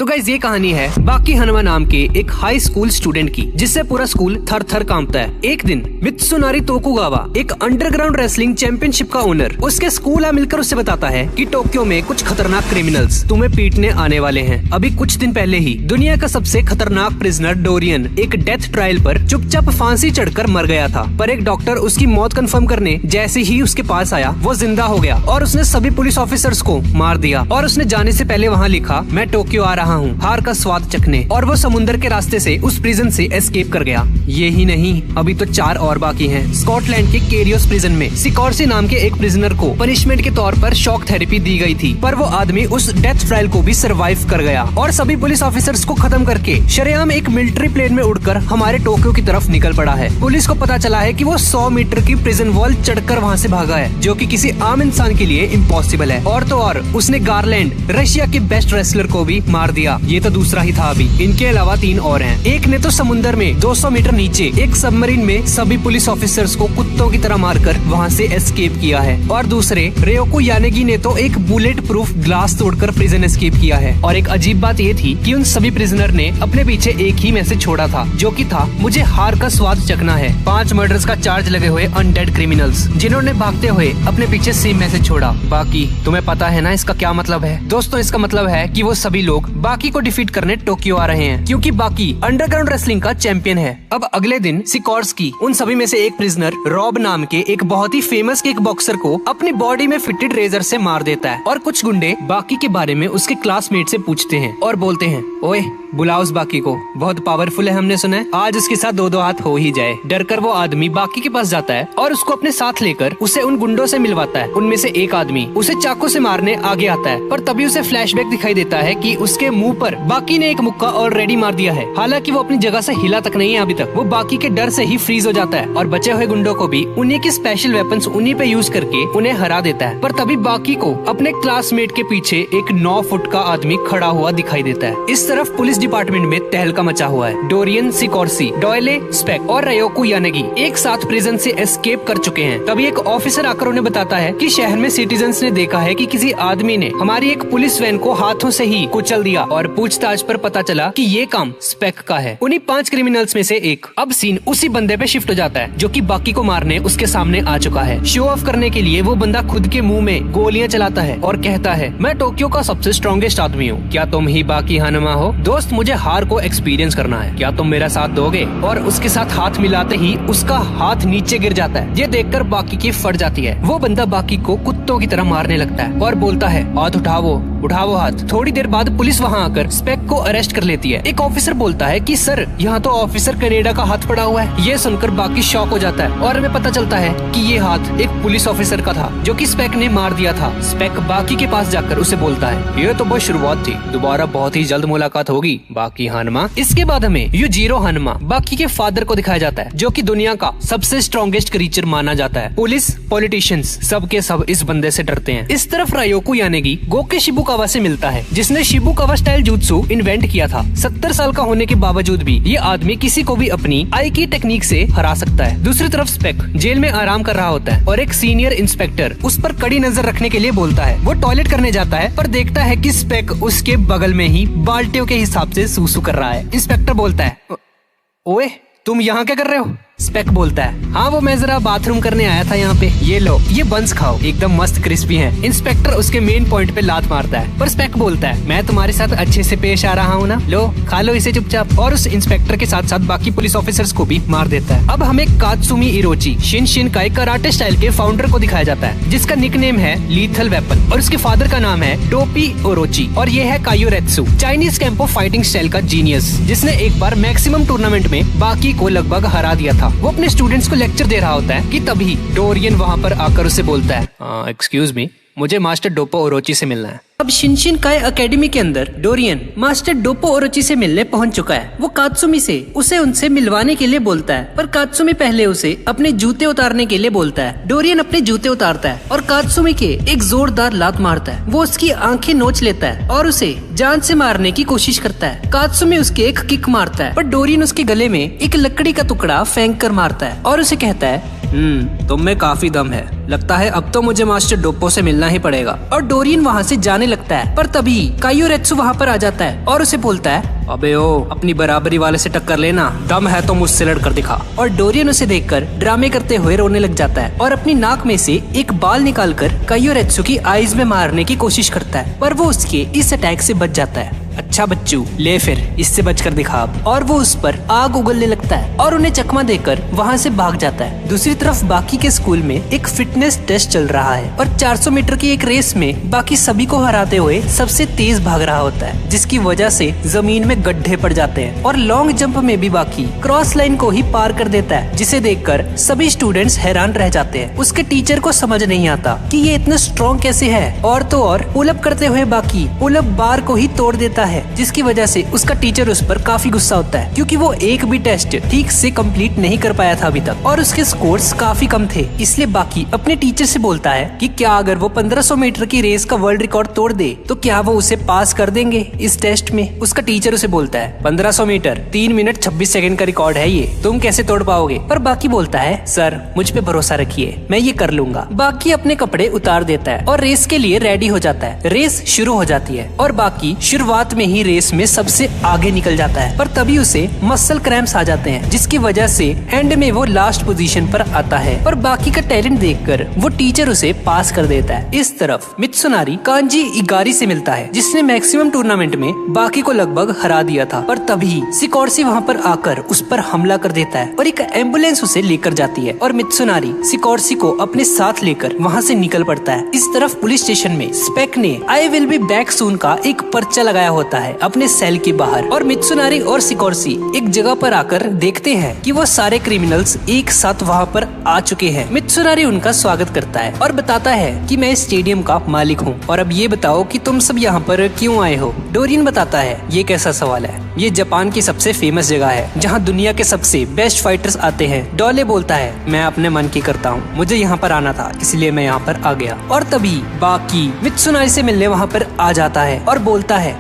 तो गाइस ये कहानी है बाकी हनुमा नाम के एक हाई स्कूल स्टूडेंट की, जिससे पूरा स्कूल थर थर कांपता है। एक दिन मित्सुनारी तोकुगावा, एक अंडरग्राउंड रेसलिंग चैंपियनशिप का ओनर, उसके स्कूल मिलकर उससे बताता है कि टोक्यो में कुछ खतरनाक क्रिमिनल्स तुम्हें पीटने आने वाले हैं। अभी कुछ दिन पहले ही दुनिया का सबसे खतरनाक प्रिजनर डोरियन एक डेथ ट्रायल पर चुपचाप फांसी चढ़कर मर गया था, पर एक डॉक्टर उसकी मौत कंफर्म करने जैसे ही उसके पास आया वो जिंदा हो गया और उसने सभी पुलिस ऑफिसर्स को मार दिया। और उसने जाने से पहले वहाँ लिखा, मैं टोक्यो आ रहा हूँ हार का स्वाद चखने। और वो समुद्र के रास्ते से उस प्रिजन से एस्केप कर गया। ये ही नहीं, अभी तो 4 और बाकी हैं। स्कॉटलैंड के केरियोस प्रिजन में सिकॉर्सी नाम के एक प्रिजनर को पनिशमेंट के तौर पर शॉक थेरेपी दी गई थी, पर वो आदमी उस डेथ ट्रायल को भी सरवाइव कर गया और सभी पुलिस ऑफिसर्स को खत्म करके शरेआम एक मिलिट्री प्लेन में उड़कर हमारे टोक्यो की तरफ निकल पड़ा है। पुलिस को पता चला है कि वो 100 मीटर की प्रिजन वॉल चढ़कर वहाँ से भागा है, जो कि किसी आम इंसान के लिए इम्पॉसिबल है। और तो और उसने गारलैंड, रशिया के बेस्ट रेसलर को भी मार दिया। ये तो दूसरा ही था। अभी इनके अलावा 3 और हैं। एक ने तो समुद्र में 200 मीटर नीचे एक सबमरीन में सभी पुलिस ऑफिसर्स को कुत्तों की तरह मारकर वहाँ से एस्केप किया है। और दूसरे रेयोको यानेगी ने तो एक बुलेट प्रूफ ग्लास तोड़कर प्रिजन एस्केप किया है। और एक अजीब बात ये थी कि उन सभी प्रिजनर ने अपने पीछे एक ही मैसेज छोड़ा था, जो कि था, मुझे हार का स्वाद चखना है। 5 मर्डर्स का चार्ज लगे हुए अनडेड क्रिमिनल्स, जिन्होंने भागते हुए अपने पीछे सेम मैसेज छोड़ा। बाकी तुम्हें पता है ना इसका क्या मतलब है? दोस्तों, इसका मतलब है कि वो सभी लोग बाकी को डिफीट करने टोक्यो आ रहे हैं, क्योंकि बाकी अंडरग्राउंड रेसलिंग का चैंपियन है। अब अगले दिन सिकॉर्स्की उन सभी में से एक प्रिजनर रॉब नाम के एक बहुत ही फेमस किक बॉक्सर को अपनी बॉडी में फिटेड रेजर से मार देता है। और कुछ गुंडे बाकी के बारे में उसके क्लासमेट से पूछते हैं और बोलते हैं, ओए बुलाओ उस बाकी को, बहुत पावरफुल है, हमने सुना है, आज उसके साथ 2-2 हाथ हो ही जाए। डरकर वो आदमी बाकी के पास जाता है और उसको अपने साथ लेकर उसे उन गुंडों से मिलवाता है। उनमें से एक आदमी उसे चाकू से मारने आगे आता है, पर तभी उसे फ्लैशबैक दिखाई देता है कि उसके मुंह पर बाकी ने एक मुक्का ऑलरेडी मार दिया है। हालांकि वो अपनी जगह से हिला तक नहीं है अभी तक। वो बाकी के डर से ही फ्रीज हो जाता है और बचे हुए गुंडों को भी उन्हीं की स्पेशल वेपन्स उन्हीं पे यूज करके उन्हें हरा देता है। पर तभी बाकी को अपने क्लासमेट के पीछे एक 9 फुट का आदमी खड़ा हुआ दिखाई देता है। इस तरफ पुलिस डिपार्टमेंट में तहलका मचा हुआ है। डोरियन, सिकॉर्सी, डॉयले, स्पेक और रेयोको यानेगी एक साथ प्रिजन से एस्केप कर चुके हैं। तभी एक ऑफिसर आकर उन्हें बताता है कि शहर में सिटीजन्स ने देखा है कि किसी आदमी ने हमारी एक पुलिस वैन को हाथों से ही कुचल दिया। और पूछताछ पर पता चला कि ये काम स्पेक का है, उन्हीं 5 क्रिमिनल्स में से एक। अब सीन उसी बंदे पे शिफ्ट हो जाता है जो कि बाकी को मारने उसके सामने आ चुका है। शो ऑफ करने के लिए वो बंदा खुद के मुंह में गोलियां चलाता है और कहता है, मैं टोक्यो का सबसे स्ट्रॉन्गेस्ट आदमी हूँ, क्या तुम ही बाकी हनुमा हो? दोस्त, मुझे हार को एक्सपीरियंस करना है, क्या तुम मेरा साथ दोगे? और उसके साथ हाथ मिलाते ही उसका हाथ नीचे गिर जाता है। ये देखकर बाकी की फट जाती है। वो बंदा बाकी को कुत्तों की तरह मारने लगता है और बोलता है, हाथ उठाओ, उठाओ हाथ। थोड़ी देर बाद पुलिस वहाँ आकर स्पेक को अरेस्ट कर लेती है। एक ऑफिसर बोलता है कि सर, यहाँ तो ऑफिसर कनाडा का हाथ पड़ा हुआ है। ये सुनकर बाकी शॉक हो जाता है और हमें पता चलता है कि ये हाथ एक पुलिस ऑफिसर का था, जो कि स्पेक ने मार दिया था। स्पेक बाकी के पास जाकर उसे बोलता है, ये तो बस शुरुआत थी, दोबारा बहुत ही जल्द मुलाकात होगी बाकी हनुमा। इसके बाद हमें युजिरो हनुमा, बाकी के फादर को दिखाया जाता है, जो कि दुनिया का सबसे स्ट्रॉन्गेस्ट क्रीचर माना जाता है। पुलिस, पॉलिटिशियंस सब के सब इस बंदे से डरते हैं। इस तरफ रायोको यानेगी गोके शिबुकावा से मिलता है, जिसने शिबुकावा स्टाइल जुत्सु इन्वेंट किया था। 70 साल का होने के बावजूद भी ये आदमी किसी को भी अपनी आई की टेक्निक से हरा सकता है। दूसरी तरफ स्पेक जेल में आराम कर रहा होता है और एक सीनियर इंस्पेक्टर उस पर कड़ी नजर रखने के लिए बोलता है। वो टॉयलेट करने जाता है पर देखता है कि स्पेक उसके बगल में ही बाल्टियों के हिसाब से सूसू कर रहा है। इंस्पेक्टर बोलता है, ओए तुम यहाँ क्या कर रहे हो? स्पेक बोलता है, हाँ वो मैं जरा बाथरूम करने आया था यहाँ पे, ये लो ये बंस खाओ, एकदम मस्त क्रिस्पी हैं। इंस्पेक्टर उसके मेन पॉइंट पे लात मारता है, पर स्पेक बोलता है, मैं तुम्हारे साथ अच्छे से पेश आ रहा हूँ ना, लो खा लो इसे चुपचाप। और उस इंस्पेक्टर के साथ साथ बाकी पुलिस ऑफिसर्स को भी मार देता है। अब हमें कात्सुमी इरोची शिनशिनकाई कराटे स्टाइल के फाउंडर को दिखाया जाता है, जिसका निकनेम है लीथल वेपन और उसके फादर का नाम है टोपी ओरोची और ये है कायोरेत्सु, चाइनीज कैंपो फाइटिंग स्टाइल का जीनियस, जिसने एक बार मैक्सिमम टूर्नामेंट में बाकी को लगभग हरा दिया था। वो अपने स्टूडेंट्स को लेक्चर दे रहा होता है कि तभी डोरियन वहाँ पर आकर उसे बोलता है, एक्सक्यूज मी, मुझे मास्टर डोपो ओरोची से मिलना है। अब शिनशिनकाई एकेडमी के अंदर डोरियन मास्टर डोपो ओरोची से मिलने पहुंच चुका है। वो कात्सुमी से उसे उनसे मिलवाने के लिए बोलता है, पर कात्सुमी पहले उसे अपने जूते उतारने के लिए बोलता है। डोरियन अपने जूते उतारता है और कात्सुमी के एक जोरदार लात मारता है। वो उसकी आंखें नोच लेता है और उसे जान से मारने की कोशिश करता है। कात्सुमी उसके एक किक मारता है, पर डोरियन उसके गले में एक लकड़ी का टुकड़ा फेंक कर मारता है और उसे कहता है, तुम में काफी दम है। लगता है अब तो मुझे मास्टर डोप्पो से मिलना ही पड़ेगा। और डोरियन वहाँ से जाने लगता है, पर तभी काइयोरेत्सु वहाँ पर आ जाता है और उसे बोलता है, अबे ओ, अपनी बराबरी वाले से टक्कर लेना, दम है तो मुझसे लड़कर दिखा। और डोरियन उसे देखकर ड्रामे करते हुए रोने लग जाता है और अपनी नाक में से एक बाल निकालकर काइयोरेत्सु की आईज में मारने की कोशिश करता है, पर वो उसके इस अटैक से बच जाता है। अच्छा बच्चू, ले फिर इससे बचकर दिखा अब। और वो उस पर आग उगलने लगता है और उन्हें चकमा देकर वहाँ से भाग जाता है। दूसरी तरफ बाकी के स्कूल में एक फिटनेस टेस्ट चल रहा है और 400 मीटर की एक रेस में बाकी सभी को हराते हुए सबसे तेज भाग रहा होता है, जिसकी वजह से जमीन में गड्ढे पड़ जाते हैं। और लॉन्ग जंप में भी बाकी क्रॉस लाइन को ही पार कर देता है, जिसे देखकर सभी स्टूडेंट्स हैरान रह जाते हैं। उसके टीचर को समझ नहीं आता कि ये इतना स्ट्रॉन्ग कैसे है। और तो और पुल अप करते हुए बाकी पुल अप बार को ही तोड़ देता है, जिसकी वजह से उसका टीचर उस पर काफी गुस्सा होता है, क्योंकि वो एक भी टेस्ट ठीक से कंप्लीट नहीं कर पाया था अभी तक और उसके स्कोर्स काफी कम थे। इसलिए बाकी अपने टीचर से बोलता है कि क्या अगर वो 1500 मीटर की रेस का वर्ल्ड रिकॉर्ड तोड़ दे तो क्या वो उसे पास कर देंगे इस टेस्ट में। उसका टीचर उसे बोलता है, 1500 मीटर 3 मिनट 26 सेकंड का रिकॉर्ड है, ये तुम कैसे तोड़ पाओगे। पर बाकी बोलता है, सर मुझ पे भरोसा रखिए, मैं ये कर लूंगा। बाकी अपने कपड़े उतार देता है और रेस के लिए रेडी हो जाता है। रेस शुरू हो जाती है और बाकी शुरुआत में ही रेस में सबसे आगे निकल जाता है, पर तभी उसे मसल क्रैम्प्स आ जाते हैं, जिसकी वजह से एंड में वो लास्ट पोजीशन पर आता है। और बाकी का टैलेंट देखकर वो टीचर उसे पास कर देता है। इस तरफ मित्सुनारी कांजी इगारी से मिलता है, जिसने मैक्सिमम टूर्नामेंट में बाकी को लगभग हरा दिया था, पर तभी सिकोर्सी वहाँ पर आकर उस पर हमला कर देता है और एक एम्बुलेंस उसे लेकर जाती है और मित्सुनारी सिकोर्सी को अपने साथ लेकर वहाँ से निकल पड़ता है। इस तरफ पुलिस स्टेशन में स्पेक ने I will be back soon का एक पर्चा लगाया होता है अपने सेल के बाहर, और मित्सुनारी और सिकोर्सी एक जगह पर आकर देखते हैं कि वो सारे क्रिमिनल्स एक साथ वहाँ पर आ चुके हैं। मित्सुनारी उनका स्वागत करता है और बताता है कि मैं स्टेडियम का मालिक हूँ और अब ये बताओ कि तुम सब यहाँ पर क्यों आए हो। डोरियन बताता है, ये कैसा सवाल है, ये जापान की सबसे फेमस जगह है जहाँ दुनिया के सबसे बेस्ट फाइटर्स आते हैं। डोले बोलता है, मैं अपने मन की करता हूँ, मुझे यहाँ पर आना था इसलिए मैं यहाँ पर आ गया। और तभी बाकी मित्सुनारी से मिलने वहाँ पर आ जाता है और बोलता है,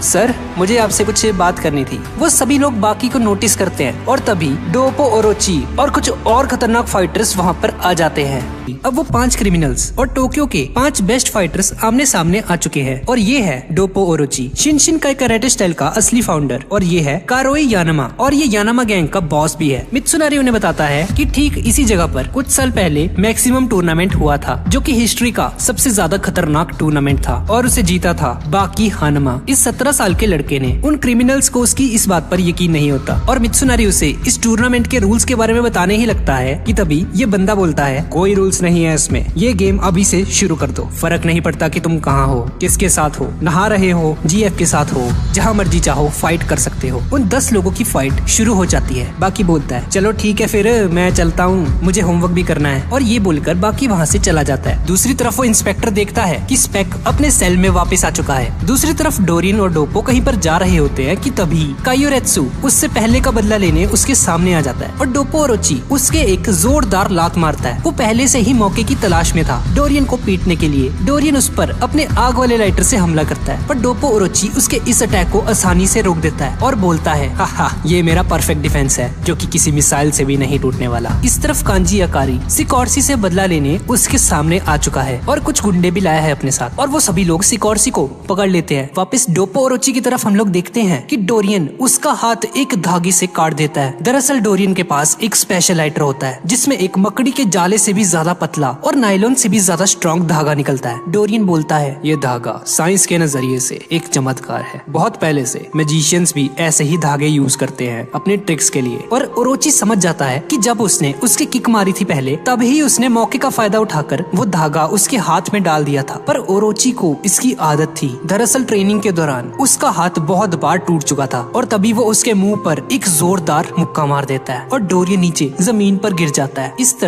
सर मुझे आपसे कुछ बात करनी थी। वो सभी लोग बाकी को नोटिस करते हैं और तभी डोप्पो ओरोची और कुछ और खतरनाक फाइटर्स वहाँ पर आ जाते हैं। अब वो 5 क्रिमिनल्स और टोक्यो के 5 बेस्ट फाइटर्स आमने सामने आ चुके हैं और ये है डोप्पो ओरोची, शिनशिनकाई कराटे स्टाइल का असली फाउंडर, और ये है कारोई यानामा और ये यानामा गैंग का बॉस भी है। मित्सुनारी उन्हें बताता है कि ठीक इसी जगह पर कुछ साल पहले मैक्सिमम टूर्नामेंट हुआ था, जो कि हिस्ट्री का सबसे ज्यादा खतरनाक टूर्नामेंट था और उसे जीता था बाकी हानमा। इस 17 साल के लड़के ने उन क्रिमिनल्स को उसकी इस बात पर यकीन नहीं होता और मित्सुनारी उसे इस टूर्नामेंट के रूल्स के बारे में बताने ही लगता है कि तभी ये बंदा बोलता है, कोई रूल्स नहीं है इसमें, ये गेम अभी से शुरू कर दो, फर्क नहीं पड़ता कि तुम कहाँ हो, किसके साथ हो, नहा रहे हो, जीएफ के साथ हो, जहाँ मर्जी चाहो फाइट कर सकते हो। उन 10 लोगों की फाइट शुरू हो जाती है। बाकी बोलता है, चलो ठीक है फिर मैं चलता हूँ, मुझे होमवर्क भी करना है, और ये बोलकर बाकी वहाँ से चला जाता है। दूसरी तरफ वो इंस्पेक्टर देखता है कि स्पेक अपने सेल में वापस आ चुका है। दूसरी तरफ डोरियन और डोप्पो कहीं पर जा रहे होते हैं कि तभी काइयोरेत्सु उससे पहले का बदला लेने उसके सामने आ जाता है और डोप्पो ओरोची उसके एक जोरदार लात मारता है। वो पहले से ही मौके की तलाश में था डोरियन को पीटने के लिए। डोरियन उस पर अपने आग वाले लाइटर से हमला करता है, पर डोप्पो ओरोची उसके इस अटैक को आसानी से रोक देता है और बोलता है, हा ये मेरा परफेक्ट डिफेंस है जो कि किसी मिसाइल से भी नहीं टूटने वाला। इस तरफ कांजी अकारी सिकोर्सी से बदला लेने उसके सामने आ चुका है और कुछ गुंडे भी लाया है अपने साथ, और वो सभी लोग सिकोर्सी को पकड़ लेते हैं। वापस डोप्पो ओरोची की तरफ हम लोग देखते हैं कि डोरियन उसका हाथ एक धागे से काट देता है। दरअसल डोरियन के पास एक स्पेशल लाइटर होता है जिसमें एक मकड़ी के जाले से भी ज्यादा पतला और नायलॉन से भी ज्यादा स्ट्रॉन्ग धागा निकलता है। डोरियन बोलता है, ये धागा साइंस के नजरिए से एक चमत्कार है, बहुत पहले से मैजिशियंस भी ऐसे ही धागे यूज करते हैं अपने ट्रिक्स के लिए। और ओरोची समझ जाता है कि जब उसने उसकी किक मारी थी पहले, तभी उसने मौके का फायदा उठाकर वो धागा उसके हाथ में डाल दिया था। पर ओरोची को इसकी आदत थी। दरअसल ट्रेनिंग के दौरान उसका हाथ बहुत बार टूट चुका था और तभी वो उसके मुंह पर एक जोरदार मुक्का मार देता है और डोरियन नीचे जमीन पर गिर जाता है। इस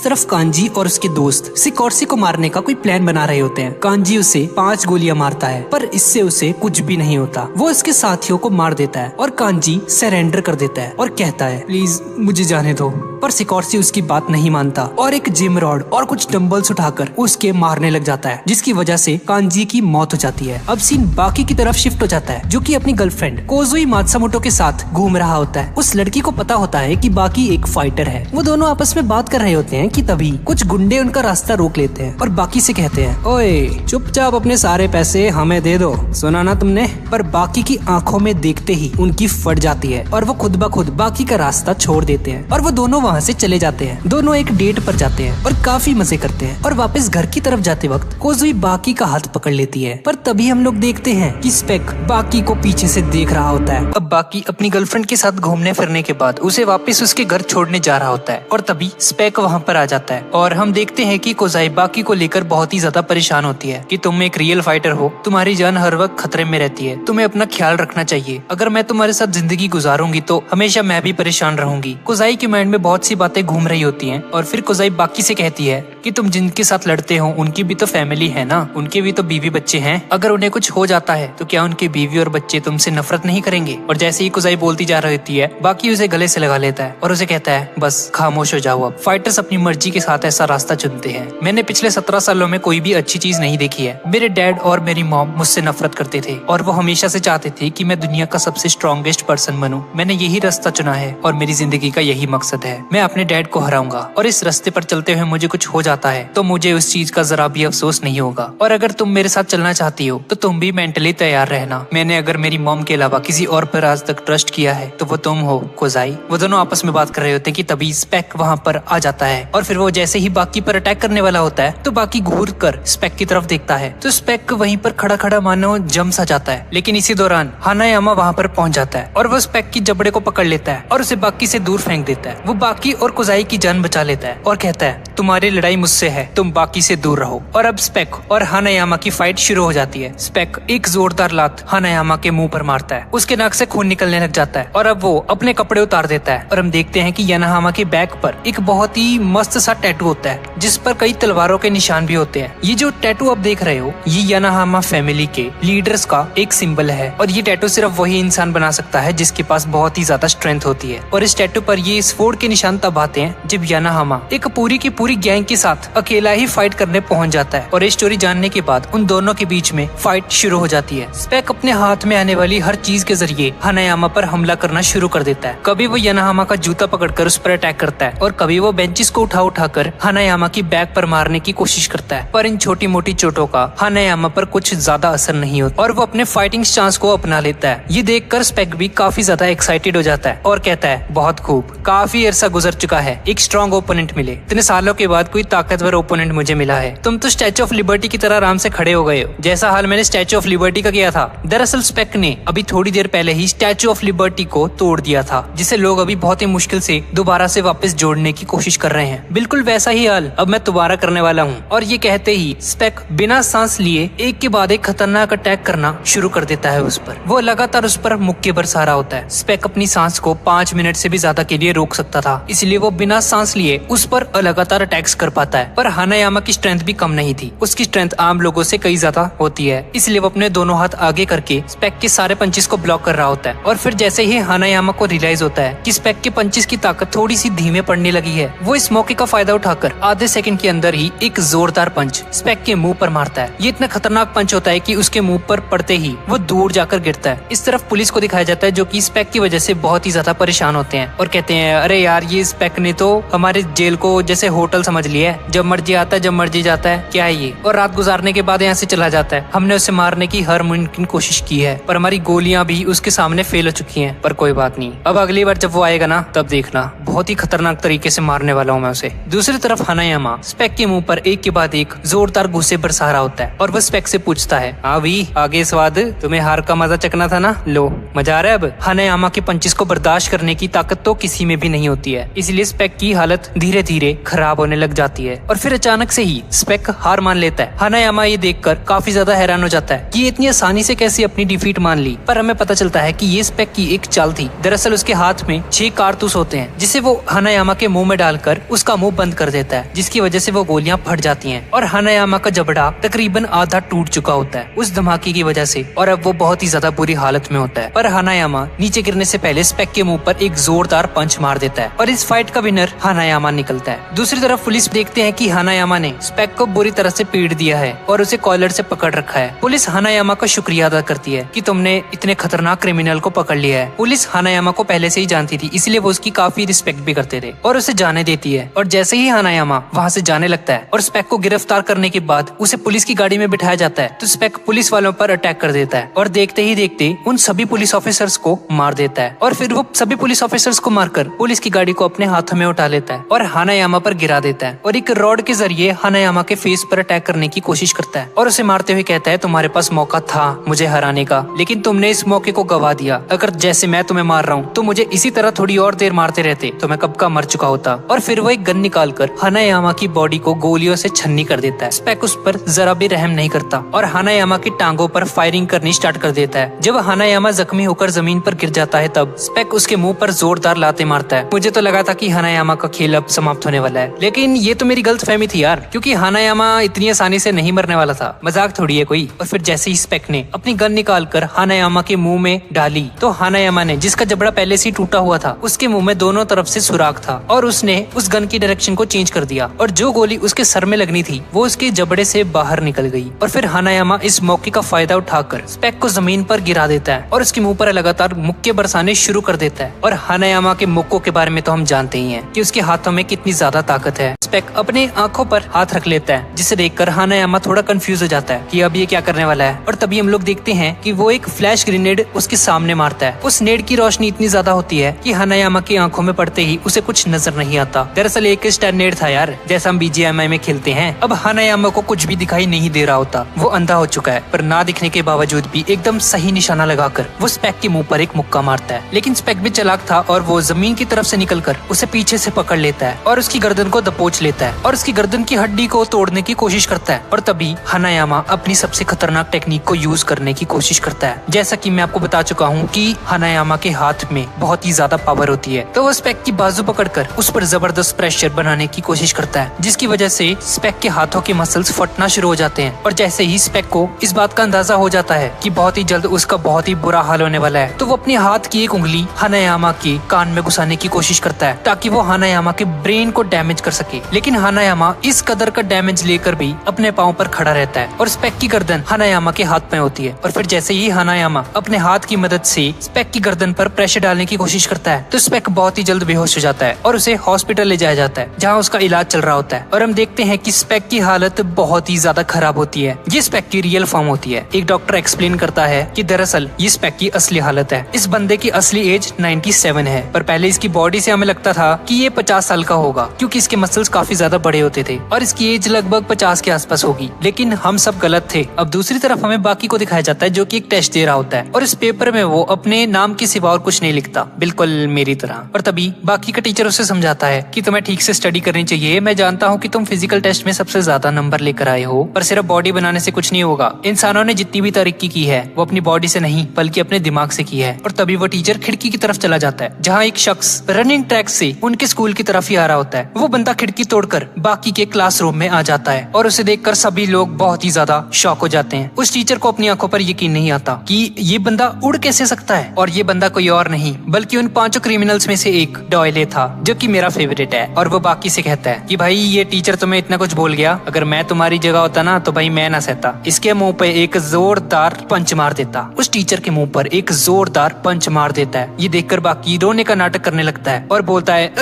तरफ कांजी और उसके दोस्त सिकोर्सी को मारने का कोई प्लान बना रहे होते हैं। कांजी उसे 5 गोलियां मारता है, पर इससे उसे कुछ भी नहीं होता। वो उसके साथियों को मार देता है और कांजी सरेंडर कर देता है और कहता है, प्लीज मुझे जाने दो। पर सिकोर्सी उसकी बात नहीं मानता और एक जिम रॉड और कुछ डंबल्स उठाकर उसके मारने लग जाता है, जिसकी वजह से कांजी की मौत हो जाती है। अब सीन बाकी की तरफ शिफ्ट हो जाता है, जो कि अपनी गर्लफ्रेंड कोजुई मात्सुमोटो के साथ घूम रहा होता है। उस लड़की को पता होता है कि बाकी एक फाइटर है। वो दोनों आपस में बात कर रहे होते हैं कि तभी कुछ गुंडे उनका रास्ता रोक लेते हैं और बाकी से कहते हैं, ओए चुपचाप अपने सारे पैसे हमें दे दो, सुना ना तुमने। पर बाकी की आंखों में देखते ही उनकी फट जाती है और वो खुद ब खुद बाकी का रास्ता छोड़ देते हैं और वो दोनों वहाँ से चले जाते हैं। दोनों एक डेट पर जाते हैं और काफी मजे करते हैं और वापस घर की तरफ जाते वक्त कोजुई बाकी का हाथ पकड़ लेती है। पर तभी हम लोग देखते हैं कि स्पेक बाकी को पीछे से देख रहा होता है। अब बाकी अपनी गर्लफ्रेंड के साथ घूमने फिरने के बाद उसे वापस उसके घर छोड़ने जा रहा होता है और तभी स्पेक वहाँ पर आ जाता है और हम देखते हैं कि कोजाई बाकी को लेकर बहुत ही ज्यादा परेशान होती है कि तुम एक रियल फाइटर हो, तुम्हारी जान हर वक्त खतरे में रहती है, तुम्हें अपना ख्याल रखना चाहिए। अगर मैं तुम्हारे साथ जिंदगी गुजारूंगी तो हमेशा मैं भी परेशान रहूंगी। कोजाई के माइंड में बहुत सी बातें घूम रही होती हैं और फिर कोजाई बाकी से कहती है कि तुम जिनके साथ लड़ते हो उनकी भी तो फैमिली है ना, उनके भी तो बीवी बच्चे हैं। अगर उन्हें कुछ हो जाता है तो क्या उनके बीवी और बच्चे तुमसे नफरत नहीं करेंगे? और जैसे ही कोजाई बोलती जा रही होती है बाकी उसे गले से लगा लेता है और उसे कहता है, बस खामोश हो जाओ अब। फाइटर्स अपनी मर्जी के साथ ऐसा रास्ता चुनते हैं। मैंने पिछले 17 सालों में कोई भी अच्छी चीज नहीं देखी है। मेरे डैड और मेरी मॉम मुझसे नफरत करते थे और वो हमेशा से चाहते थे कि मैं दुनिया का सबसे स्ट्रॉन्गेस्ट पर्सन बनूं। मैंने यही रास्ता चुना है और मेरी जिंदगी का यही मकसद है। मैं अपने डैड को हराऊंगा और इस रास्ते पर चलते हुए मुझे कुछ हो जाता है तो मुझे उस चीज का जरा भी अफसोस नहीं होगा। और अगर तुम मेरे साथ चलना चाहती हो तो तुम भी मेंटली तैयार रहना। मैंने अगर मेरी मॉम के अलावा किसी और पर आज तक ट्रस्ट किया है तो वो तुम हो, कोजाई। वो दोनों आपस में बात कर रहे होते हैं कि तभी स्पेक वहाँ पर आ जाता है और फिर वो जैसे ही बाकी पर अटैक करने वाला होता है तो बाकी घूर कर स्पेक की तरफ देखता है तो स्पेक वहीं पर खड़ा खड़ा मानो जम सा जाता है। लेकिन इसी दौरान हानायामा वहाँ पर पहुंच जाता है और वो स्पेक की जबड़े को पकड़ लेता है और उसे बाकी से दूर फेंक देता है। वो बाकी और कोजाई की जान बचा लेता है और कहता है, तुम्हारी लड़ाई मुझसे है, तुम बाकी से दूर रहो। और अब स्पेक और हानायामा की फाइट शुरू हो जाती है। स्पेक एक जोरदार लात हानायामा के मुंह पर मारता है, उसके नाक से खून निकलने लग जाता है और अब वो अपने कपड़े उतार देता है और हम देखते हैं कि यानाहामा के बैक पर एक बहुत ही मस्त सा टैटू होता है जिस पर कई तलवारों के निशान भी होते हैं। ये जो टैटू आप देख रहे हो ये यानाहामा फैमिली के लीडर्स का एक सिंबल है और ये टैटू सिर्फ वही इंसान बना सकता है जिसके पास बहुत ही ज्यादा स्ट्रेंथ होती है। और इस टैटू पर ये स्वॉर्ड के निशान तब आते हैं जब यानाहामा एक पूरी की पूरी गैंग के साथ अकेला ही फाइट करने पहुंच जाता है। और ये स्टोरी जानने के बाद उन दोनों के बीच में फाइट शुरू हो जाती है। स्पेक अपने हाथ में आने वाली हर चीज के जरिए हानायामा पर हमला करना शुरू कर देता है। कभी वो यानाहामा का जूता पकड़कर उस पर अटैक करता है और कभी वो बेंचेस को उठाकर हानायामा की बैक पर मारने की कोशिश करता है। पर इन छोटी मोटी चोटों का हानायामा पर कुछ ज्यादा असर नहीं होता और वो अपने फाइटिंग स्टांस को अपना लेता है। ये देखकर स्पेक भी काफी ज्यादा एक्साइटेड हो जाता है और कहता है, बहुत खूब, काफी अरसा गुजर चुका है, एक स्ट्रॉन्ग ओपोनेंट मिले। इतने सालों के बाद कोई ताकतवर ओपोनेंट मुझे मिला है। तुम तो स्टैच्यू ऑफ लिबर्टी की तरह आराम से खड़े हो गए हो, जैसा हाल मैंने स्टैच्यू ऑफ लिबर्टी का किया था। दरअसल स्पेक ने अभी थोड़ी देर पहले ही स्टैच्यू ऑफ लिबर्टी को तोड़ दिया था जिसे लोग अभी बहुत ही मुश्किल से दोबारा से वापस जोड़ने की कोशिश कर रहे हैं। बिल्कुल वैसा ही हाल अब मैं दोबारा करने वाला हूँ। और ये कहते ही स्पेक बिना सांस लिए एक के बाद एक खतरनाक अटैक करना शुरू कर देता है उस पर। वो लगातार उस पर मुक्के बरसा रहा होता है। स्पेक अपनी सांस को 5 मिनट से भी ज्यादा के लिए रोक सकता था, इसलिए वो बिना सांस लिए उस पर लगातार अटैक्स कर पाता है। पर हानायामा की स्ट्रेंथ भी कम नहीं थी, उसकी स्ट्रेंथ आम लोगों से कई ज्यादा होती है, इसलिए वो अपने दोनों हाथ आगे करके स्पेक के सारे पंचेस को ब्लॉक कर रहा होता है। और फिर जैसे ही हानायामा को रियलाइज होता है कि स्पेक के पंचेस की ताकत थोड़ी सी धीमे पड़ने लगी है, वो इस मौके का फायदा उठाकर आधे सेकंड के अंदर ही एक जोरदार पंच स्पेक के मुंह पर मारता है। ये इतना खतरनाक पंच होता है कि उसके मुंह पर पड़ते ही वो दूर जाकर गिरता है। इस तरफ पुलिस को दिखाया जाता है जो कि स्पेक की वजह से बहुत ही ज्यादा परेशान होते हैं और कहते हैं, अरे यार ये स्पेक ने तो हमारे जेल को जैसे होटल समझ लिया है, जब मर्जी आता है जब मर्जी जाता है, क्या है ये, और रात गुजारने के बाद यहाँ से चला जाता है। हमने उसे मारने की हर मुमकिन कोशिश की है पर हमारी गोलियां भी उसके सामने फेल हो चुकी हैं, पर कोई बात नहीं, अब अगली बार जब वो आएगा ना तब देखना, बहुत ही खतरनाक तरीके से मारने वाला हूँ मैं उसे। दूसरी तरफ हानायामा स्पेक के मुंह पर एक के बाद एक जोरदार गुस्से बरसा रहा होता है और वह स्पेक से पूछता है, हाँ भी आगे स्वाद, तुम्हें हार का मजा चखना था ना, लो मजा आ रहा है अब। हानायामा के पंचेस को बर्दाश्त करने की ताकत तो किसी में भी नहीं होती है, इसलिए स्पेक की हालत धीरे धीरे खराब होने लग जाती है और फिर अचानक से ही स्पेक हार मान लेता है। हानायामा ये देखकर काफी ज्यादा हैरान हो जाता है कि ये इतनी आसानी से कैसे अपनी डिफीट मान ली, पर हमें पता चलता है कि ये स्पेक की एक चाल थी। दरअसल उसके हाथ में 6 कारतूस होते हैं जिसे वो हानायामा के मुंह में डालकर उसका मुंह बंद कर देता है, जिसकी वजह से वो गोलियां फट जाती हैं और हानायामा का जबड़ा तकरीबन आधा टूट चुका होता है उस धमाके की वजह से और अब वो बहुत ही ज्यादा बुरी हालत में होता है। पर हानायामा नीचे गिरने से पहले स्पेक के मुंह पर एक जोरदार पंच मार देता है और इस फाइट का विनर हानायामा निकलता है। दूसरी तरफ पुलिस देखती देखते हैं कि हानायामा ने स्पेक को बुरी तरह से पीट दिया है और उसे कॉलर से पकड़ रखा है। पुलिस हानायामा का शुक्रिया अदा करती है कि तुमने इतने खतरनाक क्रिमिनल को पकड़ लिया है। पुलिस हानायामा को पहले से ही जानती थी, इसलिए वो उसकी काफी रिस्पेक्ट भी करते थे और उसे जाने देती है। और जैसे ही हानायामा वहाँ से जाने लगता है और स्पेक को गिरफ्तार करने के बाद उसे पुलिस की गाड़ी में बिठाया जाता है, तो स्पेक पुलिस वालों पर अटैक कर देता है और देखते ही देखते उन सभी पुलिस ऑफिसर्स को मार देता है। और फिर वो सभी पुलिस ऑफिसर्स को मारकर पुलिस की गाड़ी को अपने हाथों में उठा लेता है और हानायामा पर गिरा देता है और एक रॉड के जरिए हानायामा के फेस पर अटैक करने की कोशिश करता है और उसे मारते हुए कहता है, तुम्हारे पास मौका था मुझे हराने का, लेकिन तुमने इस मौके को गवा दिया। अगर जैसे मैं तुम्हें मार रहा हूँ तो मुझे इसी तरह थोड़ी और देर मारते रहते तो मैं कब का मर चुका होता। और फिर वो एक गन निकालकर हानायामा की बॉडी को गोलियों से छन्नी कर देता है। स्पेक उस पर जरा भी रहम नहीं करता और हानायामा की टांगों पर फायरिंग करनी स्टार्ट कर देता है। जब हानायामा जख्मी होकर जमीन पर गिर जाता है तब स्पेक उसके मुंह पर जोरदार लाते मारता है। मुझे तो लगा था कि हानायामा का खेल अब समाप्त होने वाला है, लेकिन ये तो मेरी गलतफहमी थी यार, क्योंकि हानायामा इतनी आसानी से नहीं मरने वाला था, मजाक थोड़ी है कोई। और फिर जैसे ही स्पेक ने अपनी गन निकालकर हानायामा के मुंह में डाली तो हानायामा ने, जिसका जबड़ा पहले से टूटा हुआ था, उसके मुंह में दोनों तरफ से सुराख था और उसने उस गन की डायरेक्शन को चेंज कर दिया और जो गोली उसके सर में लगनी थी वो उसके जबड़े से बाहर निकल गई। और फिर हानायामा इस मौके का फायदा उठाकर स्पेक को जमीन पर गिरा देता है और उसके मुंह पर लगातार मुक्के बरसाने शुरू कर देता है। और हानायामा के मुक्कों के बारे में तो हम जानते ही हैं कि उसके हाथों में कितनी ज्यादा ताकत है। स्पेक अपने आंखों पर हाथ रख लेता है, जिसे देखकर हानायामा थोड़ा कंफ्यूज हो जाता है कि अब ये क्या करने वाला है। और तभी हम लोग देखते हैं कि वो एक फ्लैश ग्रेनेड उसके सामने मारता है। उस नेड की रोशनी इतनी ज्यादा होती है कि हानायामा की आंखों में पड़ते ही उसे कुछ नजर नहीं आता। दरअसल एक स्टैंड नेड था यार, जैसा हम BGMI में खेलते हैं। अब हानायामा को कुछ भी दिखाई नहीं दे रहा होता, वो अंधा हो चुका है, पर ना दिखने के बावजूद भी एकदम सही निशाना लगाकर वो स्पेक के मुंह पर एक मुक्का मारता है। लेकिन स्पेक भी चालाक था और वो जमीन की तरफ से निकलकर उसे पीछे से पकड़ लेता है और उसकी गर्दन को दबोच लेता है और उसकी गर्दन की हड्डी को तोड़ने की कोशिश करता है। और तभी हानायामा अपनी सबसे खतरनाक टेक्निक को यूज करने की कोशिश करता है। जैसा कि मैं आपको बता चुका हूँ कि हानायामा के हाथ में बहुत ही ज्यादा पावर होती है, तो वो स्पेक की बाजू पकड़कर उस पर जबरदस्त प्रेशर बनाने की कोशिश करता है, जिसकी वजह से स्पेक के हाथों के मसल्स फटना शुरू हो जाते हैं। और जैसे ही स्पेक को इस बात का अंदाजा हो जाता है कि बहुत ही जल्द उसका बहुत ही बुरा हाल होने वाला है, तो वो अपने हाथ की एक उंगली हानायामा के कान में घुसाने की कोशिश करता है ताकि वो हानायामा के ब्रेन को डैमेज कर सके। लेकिन हानायामा इस कदर का डैमेज लेकर भी अपने पांव पर खड़ा रहता है और स्पेक की गर्दन हानायामा के हाथ में होती है। और फिर जैसे ही हानायामा अपने हाथ की मदद से स्पेक की गर्दन पर प्रेशर डालने की कोशिश करता है तो स्पेक बहुत ही जल्द बेहोश हो जाता है और उसे हॉस्पिटल ले जाया जाता है, जहाँ उसका इलाज चल रहा होता है। और हम देखते हैं कि स्पेक की हालत बहुत ही ज्यादा खराब होती है। ये स्पेक की रियल फॉर्म होती है। एक डॉक्टर एक्सप्लेन करता है कि दरअसल ये स्पेक की असली हालत है। इस बंदे की असली एज 97 है, पर पहले इसकी बॉडी से हमें लगता था कि ये 50 साल का होगा, क्योंकि इसके मसल्स काफी ज्यादा बड़े होते थे और इसकी एज लगभग 50 के आसपास होगी। लेकिन हम सब गलत थे। अब दूसरी तरफ हमें बाकी को दिखाया जाता है, जो कि एक टेस्ट दे रहा होता है और इस पेपर में वो अपने नाम के सिवा और कुछ नहीं लिखता, बिल्कुल मेरी तरह। और तभी बाकी का टीचर उसे समझाता है कि तुम्हें ठीक से स्टडी करनी चाहिए। मैं जानता हूँ कि तुम फिजिकल टेस्ट में सबसे ज्यादा नंबर लेकर आए हो, पर सिर्फ बॉडी बनाने से कुछ नहीं होगा। इंसानों ने जितनी भी तरक्की की है वो अपनी बॉडी से नहीं बल्कि अपने दिमाग से की है। और तभी वो टीचर खिड़की की तरफ चला जाता है, जहाँ एक शख्स रनिंग ट्रैक से उनके स्कूल की तरफ ही आ रहा होता है। वो बंदा खिड़की तोड़कर बाकी के क्लासरूम में आ जाता है और उसे देखकर सभी लोग बहुत ही ज्यादा शॉक हो जाते हैं। उस टीचर को अपनी आंखों पर यकीन नहीं आता कि ये बंदा उड़ कैसे सकता है। और ये बंदा कोई और नहीं बल्कि उन 5 क्रिमिनल्स में से एक डॉयले था, जो कि मेरा फेवरेट है। और वो बाकी से कहता है कि भाई ये टीचर तुम्हें इतना कुछ बोल गया, अगर मैं तुम्हारी जगह होता ना तो भाई मैं ना सहता। इसके मुंह पे एक जोरदार पंच मार देता। उस टीचर के मुंह पर एक जोरदार पंच मार देता है। ये देखकर बाकी रोने का नाटक करने लगता है और बोलता है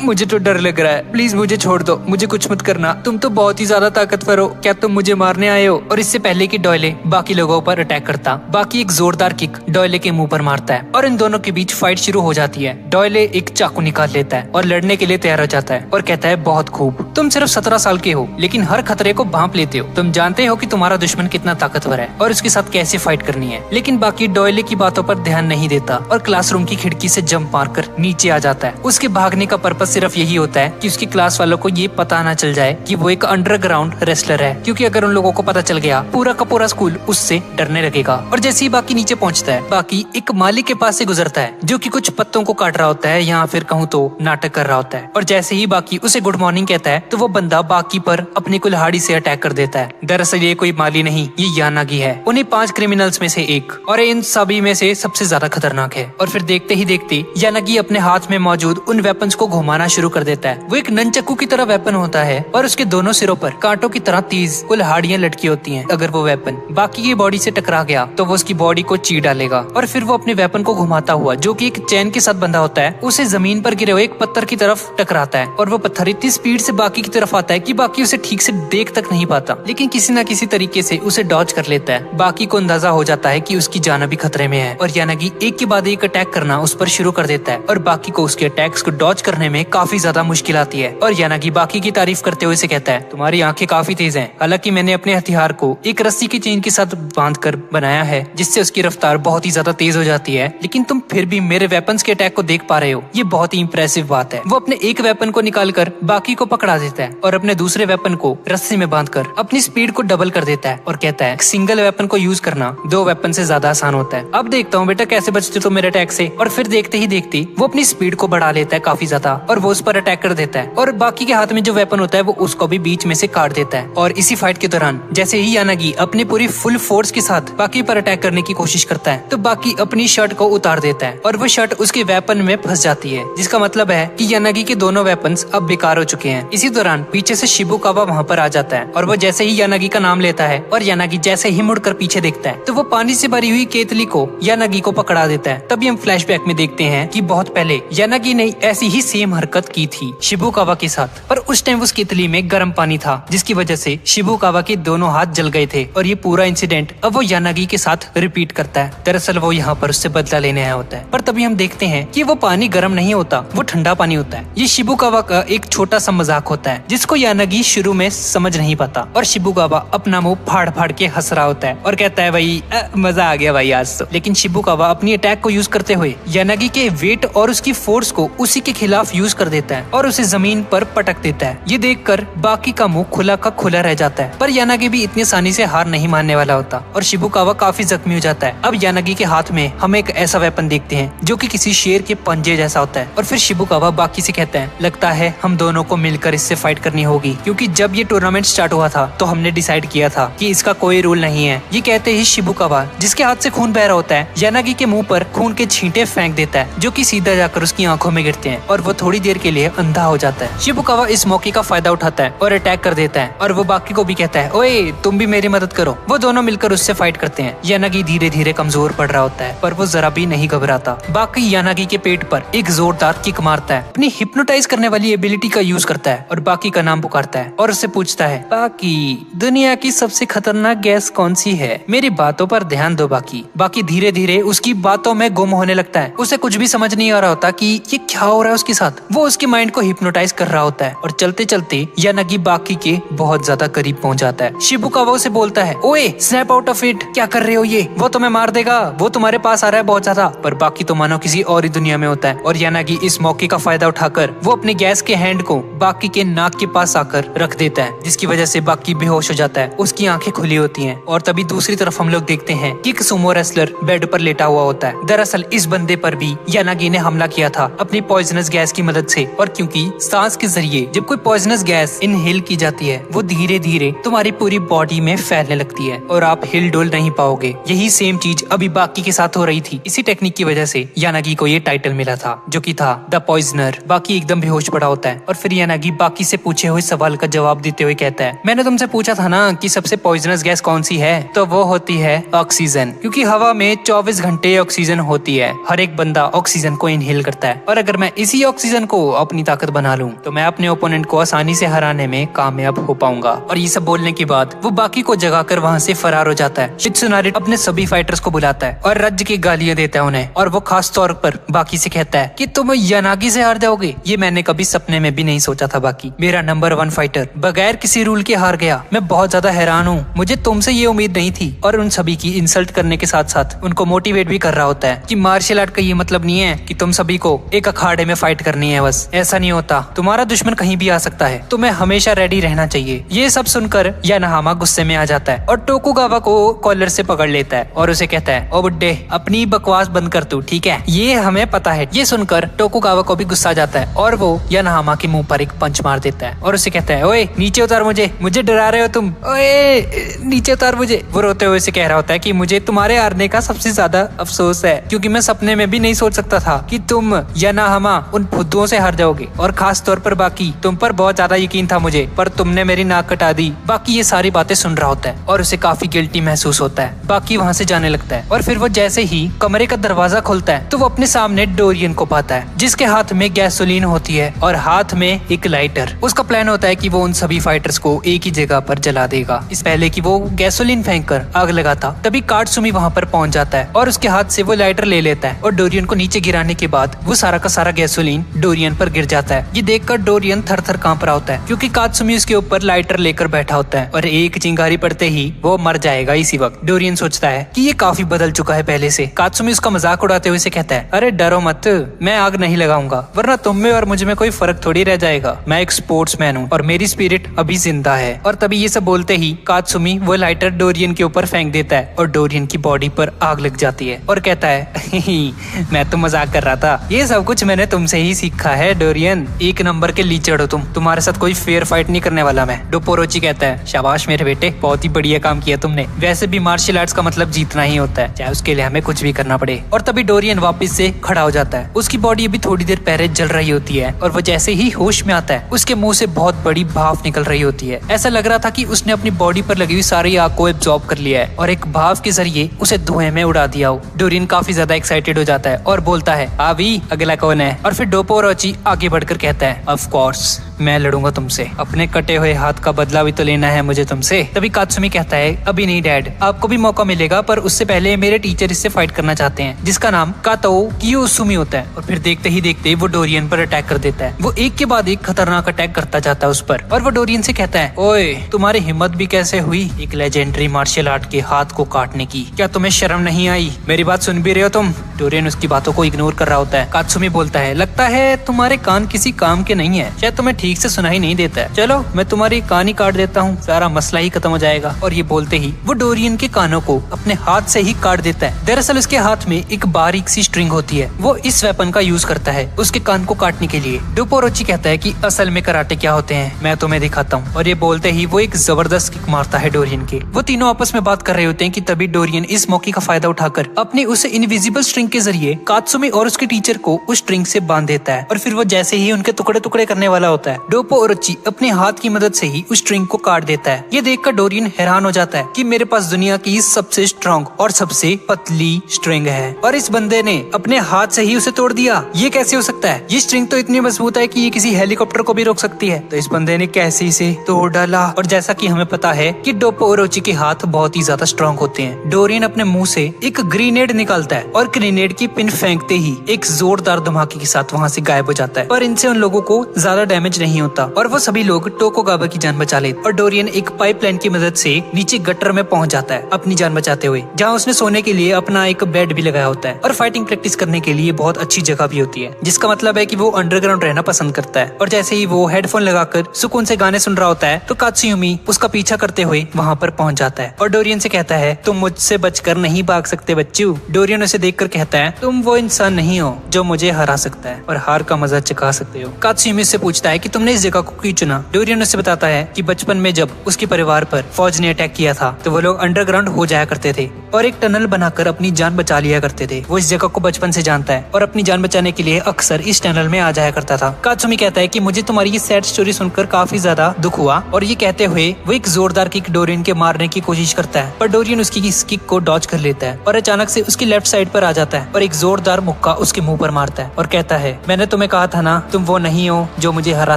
मुझे तो डर लग रहा है, प्लीज मुझे छोड़ दो, मुझे कुछ मत करना, तुम तो बहुत ही ज्यादा ताकतवर हो, क्या तुम मुझे मारने आए हो। और इससे पहले कि डॉयले बाकी लोगों पर अटैक करता, बाकी एक जोरदार किक डॉयले के मुंह पर मारता है और इन दोनों के बीच फाइट शुरू हो जाती है। डॉयले एक चाकू निकाल लेता है और लड़ने के लिए तैयार हो जाता है और कहता है बहुत खूब, तुम सिर्फ 17 साल के हो लेकिन हर खतरे को भांप लेते हो, तुम जानते हो कि तुम्हारा दुश्मन कितना ताकतवर है और उसके साथ कैसे फाइट करनी है। लेकिन बाकी डॉयले की बातों पर ध्यान नहीं देता और क्लासरूम की खिड़की से जंप मारकर नीचे आ जाता है। उसके भागने का पर्पस सिर्फ यही होता है कि उसकी क्लास वालों को ये पता ना चल जाए कि वो एक अंडरग्राउंड रेसलर है, क्योंकि अगर उन लोगों को पता चल गया पूरा का पूरा स्कूल उससे डरने लगेगा। और जैसे ही बाकी नीचे पहुंचता है, बाकी एक माली के पास से गुजरता है जो कि कुछ पत्तों को काट रहा होता है या फिर कहूँ तो नाटक कर रहा होता है। और जैसे ही बाकी उसे गुड मॉर्निंग कहता है तो वो बंदा बाकी पर अपनी कुल्हाड़ी से अटैक कर देता है। दरअसल ये कोई माली नहीं, ये यानागी है, उन्हीं 5 क्रिमिनल्स में से एक और इन सभी में से सबसे ज्यादा खतरनाक है। और फिर देखते ही देखते यानागी अपने हाथ में मौजूद उन वेपन्स को घुमाना शुरू कर देता है। वो एक ननचक्कू की तरह वेपन होता है और उसके दोनों सिरों पर कांटों की तरह तेज कुल्हाड़ियां लटकी होती हैं। अगर वो वेपन बाकी की बॉडी से टकरा गया तो वो उसकी बॉडी को चीर डालेगा और फिर वो अपने वेपन को घुमाता हुआ, जो कि एक चैन के साथ बंधा होता है, उसे जमीन पर गिरे हुए एक पत्थर की तरफ टकराता है। और वो पत्थर इतनी स्पीड से बाकी की तरफ आता है कि बाकी उसे ठीक से देख तक नहीं पाता, लेकिन किसी न किसी तरीके से उसे डॉज कर लेता है। बाकी को अंदाजा हो जाता है कि उसकी जान भी खतरे में है और यानागी एक के बाद एक अटैक करना उस पर शुरू कर देता है और बाकी को उसके अटैक्स को डॉज करने में काफी ज्यादा मुश्किल आती है। और यानागी बाकी की तारीफ करते हुए उसे कहता है, तुम्हारी आंखें काफी तेज हैं। हालांकि मैंने अपने हथियार को एक रस्सी की चेन के साथ बांधकर बनाया है, जिससे उसकी रफ्तार बहुत ही ज्यादा तेज हो जाती है, लेकिन तुम फिर भी मेरे वेपन्स के अटैक को देख पा रहे हो। ये बहुत ही इंप्रेसिव बात है। वो अपने एक वेपन को निकालकर बाकी को पकड़ा देता है और अपने दूसरे वेपन को रस्सी में बांधकर अपनी स्पीड को डबल कर देता है और कहता है, सिंगल वेपन को यूज करना दो वेपन से ज्यादा आसान होता है। अब देखता हूँ बेटा कैसे बचते तो मेरे अटैक से। और फिर देखते ही देखते वो अपनी स्पीड को बढ़ा लेता है काफी ज्यादा और वो उस पर अटैक कर देता है और बाकी के हाथ में जो वेपन होता है वो उसको भी बीच में से काट देता है। और इसी फाइट के दौरान जैसे ही यानागी अपनी पूरी फुल फोर्स के साथ बाकी पर अटैक करने की कोशिश करता है तो बाकी अपनी शर्ट को उतार देता है और वो शर्ट उसके वेपन में फंस जाती है, जिसका मतलब है कि यानागी के दोनों वेपन्स अब बेकार हो चुके हैं। इसी दौरान पीछे से शिबुकावा वहाँ पर आ जाता है और वो जैसे ही यानागी का नाम लेता है और यानागी जैसे ही मुड़कर पीछे देखता है तो वो पानी से भरी हुई केतली को यानागी को पकड़ा देता है। तभी हम फ्लैशबैक में देखते हैं कि बहुत पहले यानागी ने ऐसी ही सेम हरकत की थी शिबुकावा के साथ, पर उस टाइम उस केतली में गर्म पानी था, जिसकी वजह से शिबुकावा के दोनों हाथ जल गए थे। और ये पूरा इंसिडेंट अब वो यानागी के साथ रिपीट करता है। दरअसल वो यहाँ पर उससे बदला लेने आया होता है, पर तभी हम देखते हैं कि वो पानी गर्म नहीं होता, वो ठंडा पानी होता है। ये शिबुकावा का एक छोटा सा मजाक होता है जिसको यानागी शुरू में समझ नहीं पाता और शिबुकावा अपना मुंह फाड़ फाड़ के हंस रहा होता है और कहता है, भाई मजा आ गया भाई आज तो। लेकिन शिबुकावा अपनी अटैक को यूज करते हुए यानागी के वेट और उसकी फोर्स को उसी के खिलाफ यूज कर देता है और उसे जमीन पर पटक देता है। ये देखकर बाकी का मुंह खुला का खुला रह जाता है, पर यानागी भी इतनी आसानी से हार नहीं मानने वाला होता और शिबुकावा काफी जख्मी हो जाता है। अब यानागी के हाथ में हम एक ऐसा वेपन देखते हैं जो कि किसी शेर के पंजे जैसा होता है और फिर शिबुकावा बाकी से कहता है, लगता है हम दोनों को मिलकर इससे फाइट करनी होगी, क्योंकि जब ये टूर्नामेंट स्टार्ट हुआ था तो हमने डिसाइड किया था कि इसका कोई रूल नहीं है। ये कहते ही शिबुकावा, जिसके हाथ से खून बह रहा होता है, यानागी के मुंह पर खून के छींटे फेंक देता है जो कि सीधा जाकर उसकी आंखों में गिरते हैं और वो थोड़ी देर के लिए अंधा हो जाता है। शिबुकावा इस मौके का फायदा उठाता है और अटैक कर देता है और वो बाकी को भी कहता है, ओए तुम भी मेरी मदद करो। वो दोनों मिलकर उससे फाइट करते हैं। यानागी धीरे धीरे कमजोर पड़ रहा होता है पर वो जरा भी नहीं घबराता। बाकी यानागी के पेट पर एक जोरदार किक मारता है, अपनी हिप्नोटाइज करने वाली एबिलिटी का यूज करता है और बाकी का नाम पुकारता है और उससे पूछता है, बाकी दुनिया की सबसे खतरनाक गैस कौन सी है? मेरी बातों पर ध्यान दो बाकी। बाकी धीरे धीरे उसकी बातों में गुम होने लगता है। उसे कुछ भी समझ नहीं आ रहा होता कि ये क्या हो रहा है उसके साथ। वो उसके माइंड को हिप्नोटाइज कर रहा होता है और चलते चलते यानागी बाकी के बहुत ज्यादा करीब पहुंच जाता है। शिबुकावा उसे बोलता है, ओए स्नैप आउट ऑफ इट, क्या कर रहे हो ये? वो तुम्हें मार देगा, वो तुम्हारे पास आ रहा है बहुत ज्यादा। पर बाकी तो मानो किसी और ही दुनिया में होता है और यानागी इस मौके का फायदा उठाकर वो अपने गैस के हैंड को बाकी के नाक के पास आकर रख देता है, जिसकी वजह से बाकी बेहोश हो जाता है। उसकी आंखें खुली होती हैं और तभी दूसरी तरफ हम लोग देखते हैं कि एक सुमो रेसलर बेड पर लेटा हुआ होता है। दरअसल इस बंदे पर भी यानागी ने हमला किया था अपनी पॉइजनस गैस की मदद से, और क्योंकि सांस के जरिए जब कोई पॉइजनस गैस इनहेल की जाती है वो धीरे धीरे तुम्हारी पूरी बॉडी में फैलने लगती है और आप हिल डुल नहीं पाओगे। यही सेम चीज अभी बाकी के साथ हो रही थी। इसी टेक्निक की वजह से यानागी को ये टाइटल मिला था जो कि था द पॉइजनर। बाकी एकदम बेहोश पड़ा होता है और फिर यानागी बाकी से पूछे हुए सवाल का जवाब देते हुए कहता है, मैंने तुमसे पूछा था ना कि सबसे पॉइजनस गैस कौन सी है, तो वो होती है ऑक्सीजन, क्योंकि हवा में 24 घंटे ऑक्सीजन होती है। हर एक बंदा ऑक्सीजन को इनहेल करता है और अगर मैं इसी ऑक्सीजन को अपनी ताकत बना लूं तो मैं अपने ओपोनेंट को आसानी से हराने में कामयाब हो पाऊंगा। और ये सब बोलने के बाद वो बाकी को जगाकर वहाँ से फरार हो जाता है। शित्सुनारी अपने सभी फाइटर्स को बुलाता है और रज की गालियां देता है उन्हें, और वो खास तौर पर बाकी से कहता है कि तुम यानागी से हार जाओगे, ये मैंने कभी सपने में भी नहीं सोचा था। बाकी मेरा नंबर 1 फाइटर बगैर किसी रूल के हार गया, मैं बहुत ज्यादा हैरान हूँ, मुझे तुमसे ये उम्मीद नहीं थी। और उन सभी की इंसल्ट करने के साथ साथ उनको मोटिवेट भी कर रहा होता है कि मार्शल आर्ट का ये मतलब नहीं है कि तुम सभी को एक अखाड़े में फाइट करनी है, बस ऐसा नहीं होता, तुम्हारा दुश्मन कहीं भी आ सकता है, तुम्हें हमेशा रेडी रहना चाहिए। ये सब सुनकर यानाहामा गुस्से में आ जाता है और टोकुगावा को कॉलर से पकड़ लेता है और उसे कहता है, ओ बुड्ढे अपनी बकवास बंद कर तू, ठीक है, ये हमें पता है। ये सुनकर टोकुगावा को भी गुस्सा आ जाता है और वो यानाहामा के मुंह पर एक पंच मार देता है और उसे कहता है, ओए नीचे उतार मुझे डरा रहे हो तुम, ओए नीचे उतार मुझे। वो रोते हुए से कह रहा होता है कि मुझे तुम्हारे हारने का सबसे ज्यादा अफसोस है, क्योंकि मैं सपने में भी नहीं सोच सकता था कि तुम यानाहामा उन फुद्दुओं से हार जाओगे, और खास तौर पर बाकी तुम तुम पर बहुत ज्यादा यकीन था मुझे, पर तुमने मेरी नाक कटा दी। बाकी ये सारी बातें सुन रहा होता है और उसे काफी गिल्टी महसूस होता है। बाकी वहाँ से जाने लगता है और फिर वो जैसे ही कमरे का दरवाजा खोलता है तो वो अपने सामने डोरियन को पाता है, जिसके हाथ में गैसोलीन होती है और हाथ में एक लाइटर। उसका प्लान होता है कि वो उन सभी फाइटर्स को एक ही जगह पर जला देगा। इस पहले कि वो गैसोलीन फेंक कर आग लगाता, तभी काटसुमी वहाँ पर पहुँच जाता है और उसके हाथ से वो लाइटर ले लेता है और डोरियन को नीचे गिराने के बाद वो सारा का सारा गैसोलीन डोरियन पर गिर जाता है। ये देखकर डोरियन थर थर कांप रहा होता है क्योंकि कात्सुमी उसके ऊपर लाइटर लेकर बैठा होता है और एक चिंगारी पड़ते ही वो मर जाएगा। इसी वक्त डोरियन सोचता है कि ये काफी बदल चुका है पहले से। कात्सुमी उसका मजाक उड़ाते हुए से कहता है, अरे डरो मत, मैं आग नहीं लगाऊंगा, वरना तुम में और मुझ में कोई फर्क थोड़ी रह जाएगा। मैं एक स्पोर्ट्समैन हूँ और मेरी स्पिरिट अभी जिंदा है। और तभी ये सब बोलते ही कात्सुमी वो लाइटर डोरियन के ऊपर फेंक देता है और डोरियन की बॉडी पर आग लग जाती है और कहता है, मैं तो मजाक कर रहा था, ये सब कुछ मैंने तुमसे ही सीखा है डोरियन। एक नंबर के लीचड़ हो तुम, तुम्हारे साथ कोई फेयर फाइट नहीं करने वाला मैं। डोपोरोची कहता है, शाबाश मेरे बेटे, बहुत ही बढ़िया काम किया तुमने। वैसे भी मार्शल आर्ट्स का मतलब जीतना ही होता है, चाहे उसके लिए हमें कुछ भी करना पड़े। और तभी डोरियन वापस से खड़ा हो जाता है। उसकी बॉडी अभी थोड़ी देर पहले जल रही होती है और वो जैसे ही होश में आता है उसके मुंह से बहुत बड़ी भाप निकल रही होती है। ऐसा लग रहा था कि उसने अपनी बॉडी पर लगी हुई सारी आग को एब्जॉर्ब कर लिया है और एक भाप के जरिए उसे धुएं में उड़ा दिया हो। डोरियन काफी ज्यादा एक्साइटेड हो जाता है और बोलता है, अभी अगला कौन है? और फिर डोपोरोची आगे बढ़कर कहता है, ऑफ कोर्स मैं लड़ूंगा तुमसे, अपने कटे हुए हाथ का बदला भी तो लेना है मुझे तुमसे। तभी कात्सुमी कहता है, अभी नहीं डैड, आपको भी मौका मिलेगा, पर उससे पहले मेरे टीचर इससे फाइट करना चाहते हैं, जिसका नाम काताओ कियोसुमी होता है। और फिर देखते ही देखते वो डोरियन पर अटैक कर देता है। वो एक के बाद एक खतरनाक अटैक करता जाता है उस पर और वो डोरियन से कहता है, ओए तुम्हारी हिम्मत भी कैसे हुई एक लेजेंडरी मार्शल आर्ट के हाथ को काटने की? क्या तुम्हें शर्म नहीं आई? मेरी बात सुन भी रहे हो तुम? डोरियन उसकी बातों को इग्नोर कर रहा होता है। कात्सुमी बोलता है, लगता है तुम्हारे कान किसी काम के नहीं है, शायद तुम्हें ठीक से सुनाई नहीं देता है। चलो मैं तुम्हारी कान ही काट देता हूँ, सारा मसला ही खत्म हो जाएगा। और ये बोलते ही वो डोरियन के कानों को अपने हाथ से ही काट देता है। दरअसल उसके हाथ में एक बारीक सी स्ट्रिंग होती है, वो इस वेपन का यूज करता है उसके कान को काटने के लिए। डोपोरोची कहता है कि असल में कराटे क्या होते हैं मैं तुम्हें दिखाता हूँ। और ये बोलते ही वो एक जबरदस्त किक मारता है डोरियन के। वो तीनों आपस में बात कर रहे होते हैं कि तभी डोरियन इस मौके का फायदा उठाकर अपने उस इनविजिबल स्ट्रिंग के जरिए कात्सुमी और उसके टीचर को उस स्ट्रिंग से बांध देता है। और फिर वो जैसे ही उनके टुकड़े टुकड़े करने वाला होता है, डोपोरोची अपने हाथ की मदद से ही उस स्ट्रिंग को काट देता है। ये देखकर डोरियन हैरान हो जाता है कि मेरे पास दुनिया की सबसे स्ट्रॉन्ग और सबसे पतली स्ट्रिंग है और इस बंदे ने अपने हाथ से ही उसे तोड़ दिया। ये कैसे हो सकता है? ये स्ट्रिंग तो इतनी मजबूत है कि ये किसी हेलीकॉप्टर को भी रोक सकती है, तो इस बंदे ने कैसे इसे तोड़ डाला? और जैसा कि हमें पता है कि डोपोरोची के हाथ बहुत ही ज्यादा स्ट्रॉन्ग होते हैं, डोरियन अपने मुंह से एक ग्रेनेड निकालता है और ग्रेनेड की पिन फेंकते ही एक जोरदार धमाके के साथ वहाँ से गायब हो जाता है। पर इनसे उन लोगों को ज्यादा डैमेज नहीं होता और वो सभी लोग टोकुगावा की जान बचा लेते। और डोरियन एक पाइपलाइन की मदद से नीचे गटर में पहुंच जाता है अपनी जान बचाते हुए, जहाँ उसने सोने के लिए अपना एक बेड भी लगाया होता है और फाइटिंग प्रैक्टिस करने के लिए बहुत अच्छी जगह भी होती है, जिसका मतलब है कि वो अंडरग्राउंड रहना पसंद करता है। और जैसे ही वो हेडफोन लगाकर सुकून से गाने सुन रहा होता है तो कात्सुमी उसका पीछा करते हुए वहाँ पर पहुंच जाता है और डोरियन से कहता है, तुम मुझसे बचकर नहीं भाग सकते बच्चू। डोरियन उसे देखकर कहता है, तुम वो इंसान नहीं हो जो मुझे हरा सकता है और हार का मजा चखा सकते हो। कात्सुमी से पूछता है कि तुमने इस जगह को क्यों चुना? डोरियन उसे बताता है कि बचपन में जब उसके परिवार पर फौज ने अटैक किया था तो वो लोग अंडरग्राउंड हो जाया करते थे और एक टनल बनाकर अपनी जान बचा लिया करते थे। वो इस जगह को बचपन से जानता है और अपनी जान बचाने के लिए अक्सर इस टनल में आ जाया करता था। कात्सुमी कहता है कि मुझे तुम्हारी ये सैड स्टोरी सुनकर काफी ज्यादा दुख हुआ। और ये कहते हुए वो एक जोरदार किक डोरियन के मारने की कोशिश करता है, पर डोरियन उसकी इस किक को डॉज कर लेता है और अचानक से उसकी लेफ्ट साइड पर आ जाता है और एक जोरदार मुक्का उसके मुंह पर मारता है और कहता है, मैंने तुम्हें कहा था ना, तुम वो नहीं हो जो मुझे हरा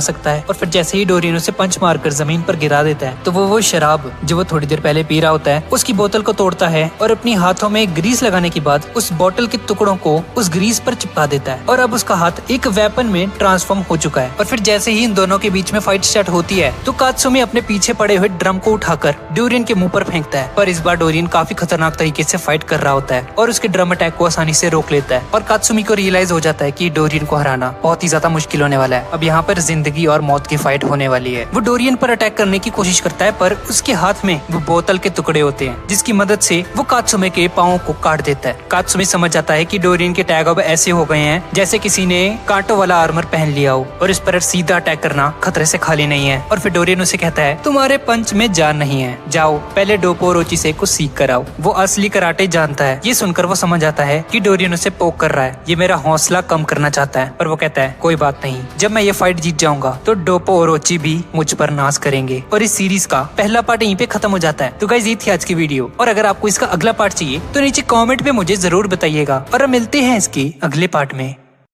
सकता है। और फिर जैसे ही डोरियन उसे पंच मारकर जमीन पर गिरा देता है तो वो शराब जो वो थोड़ी देर पहले पी रहा होता है उसकी बोतल को तोड़ता है और अपनी हाथों में ग्रीस लगाने के बाद उस बोतल के टुकड़ों को उस ग्रीस पर चिपका देता है और अब उसका हाथ एक वेपन में ट्रांसफॉर्म हो चुका है। और फिर जैसे ही इन दोनों के बीच में फाइट स्टार्ट होती है तो कात्सुमी अपने पीछे पड़े हुए ड्रम को उठाकर डोरियन के मुंह पर फेंकता है, पर इस बार डोरियन काफी खतरनाक तरीके से फाइट कर रहा होता है और उसके ड्रम अटैक को आसानी से रोक लेता है। और कात्सुमी को रियलाइज हो जाता है कि डोरियन को हराना बहुत ही ज्यादा मुश्किल होने वाला है। अब यहाँ पर जिंदगी और मौत की फाइट होने वाली है। वो डोरियन पर अटैक करने की कोशिश करता है, पर उसके हाथ में वो बोतल के टुकड़े होते हैं जिसकी मदद से वो कात्सुमी के पाँव को काट देता है। कात्सुमी समझ जाता है कि डोरियन के टैग अब ऐसे हो गए हैं जैसे किसी ने कांटों वाला आर्मर पहन लिया हो और इस पर सीधा अटैक करना खतरे से खाली नहीं है। और फिर डोरियन उसे कहता है, तुम्हारे पंच में जान नहीं है, जाओ पहले डोपोरोची से कुछ सीख कर आओ। वो असली कराटे जानता है। ये सुनकर वो समझ आता है कि डोरियन उसे पोक कर रहा है, ये मेरा हौसला कम करना चाहता है। पर वो कहता है, कोई बात नहीं, जब मैं ये फाइट जीत जाऊंगा तो डोपो और ओची भी मुझ पर नाश करेंगे और इस सीरीज का पहला पार्ट यहीं पे खत्म हो जाता है। तो गाइस ये थी आज की वीडियो, और अगर आपको इसका अगला पार्ट चाहिए तो नीचे कमेंट पे मुझे जरूर बताइएगा और हम मिलते हैं इसके अगले पार्ट में।